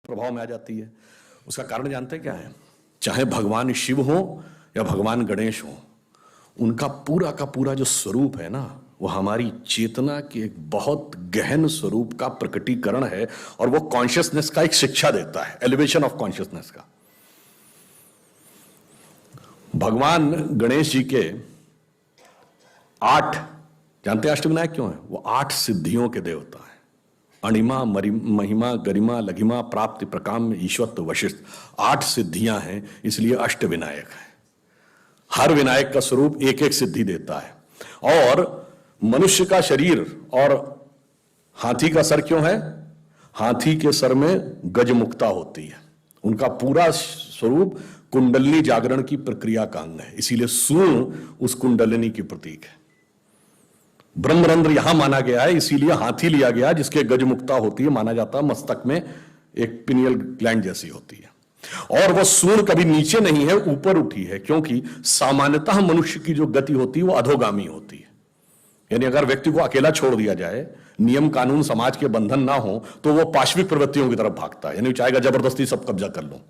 प्रभाव में आ जाती है। उसका कारण जानते हैं क्या है? चाहे भगवान शिव हो या भगवान गणेश हो, उनका पूरा का पूरा जो स्वरूप है ना, वो हमारी चेतना के एक बहुत गहन स्वरूप का प्रकटीकरण है और वो कॉन्शियसनेस का एक शिक्षा देता है, एलिवेशन ऑफ कॉन्शियसनेस का। भगवान गणेश जी के 8, जानते हैं अष्टविनायक क्यों है? वो 8 सिद्धियों के देवता है। अणिमा, महिमा, गरिमा, लघिमा, प्राप्ति, प्रकाम्य, ईश्वत्व, वशिष्ठ, 8 सिद्धियां हैं, इसलिए अष्टविनायक है। हर विनायक का स्वरूप एक एक सिद्धि देता है। और मनुष्य का शरीर और हाथी का सर क्यों है? हाथी के सर में गजमुक्ता होती है। उनका पूरा स्वरूप कुंडलिनी जागरण की प्रक्रिया का अंग है, इसीलिए सूर्ण उस कुंडलिनी की प्रतीक है। ब्रह्मरंध्र यहां माना गया है, इसीलिए हाथी लिया गया, जिसके गजमुक्ता होती है, माना जाता है मस्तक में एक पिनियल ग्लैंड जैसी होती है। और वह सूर्ण कभी नीचे नहीं है, ऊपर उठी है, क्योंकि सामान्यतः मनुष्य की जो गति होती है वो अधोगामी होती है। यानी अगर व्यक्ति को अकेला छोड़ दिया जाए, नियम कानून समाज के बंधन ना हो, तो वो पाशविक प्रवृत्तियों की तरफ भागता है, यानी चाहेगा जबरदस्ती सब कब्जा कर लो।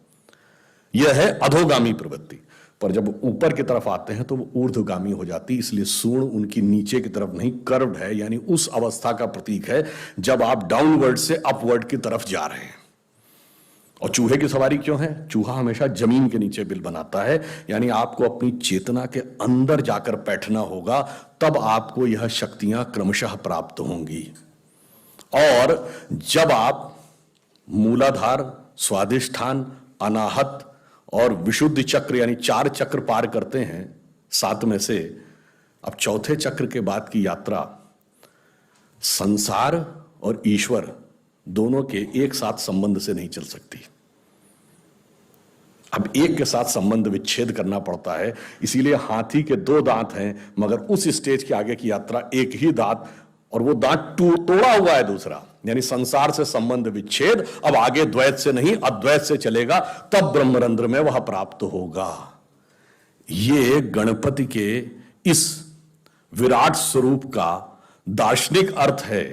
यह है अधोगामी प्रवृत्ति। पर जब ऊपर की तरफ आते हैं तो वो ऊर्ध्वगामी हो जाती है, इसलिए सूर्ण उनकी नीचे की तरफ नहीं, कर्व्ड है, यानी उस अवस्था का प्रतीक है जब आप डाउनवर्ड से अपवर्ड की तरफ जा रहे हैं। और चूहे की सवारी क्यों है? चूहा हमेशा जमीन के नीचे बिल बनाता है, यानी आपको अपनी चेतना के अंदर जाकर बैठना होगा, तब आपको यह शक्तियां क्रमशः प्राप्त होंगी। और जब आप मूलाधार, स्वाधिष्ठान, अनाहत और विशुद्ध चक्र यानी 4 चक्र पार करते हैं 7 में से, अब चौथे चक्र के बाद की यात्रा संसार और ईश्वर दोनों के एक साथ संबंध से नहीं चल सकती। अब एक के साथ संबंध विच्छेद करना पड़ता है, इसीलिए हाथी के 2 दांत हैं, मगर उस स्टेज के आगे की यात्रा एक ही दांत, और वो दांत तोड़ा हुआ है दूसरा, यानी संसार से संबंध विच्छेद। अब आगे द्वैत से नहीं अद्वैत से चलेगा, तब ब्रह्मरंध्र में वह प्राप्त होगा। ये गणपति के इस विराट स्वरूप का दार्शनिक अर्थ है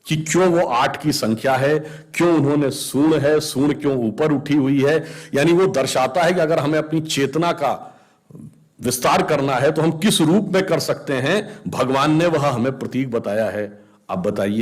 कि क्यों वो 8 की संख्या है, क्यों उन्होंने सूर्ण है, सूर्ण क्यों ऊपर उठी हुई है। यानी वो दर्शाता है कि अगर हमें अपनी चेतना का विस्तार करना है तो हम किस रूप में कर सकते हैं। भगवान ने वह हमें प्रतीक बताया है। अब बताइए।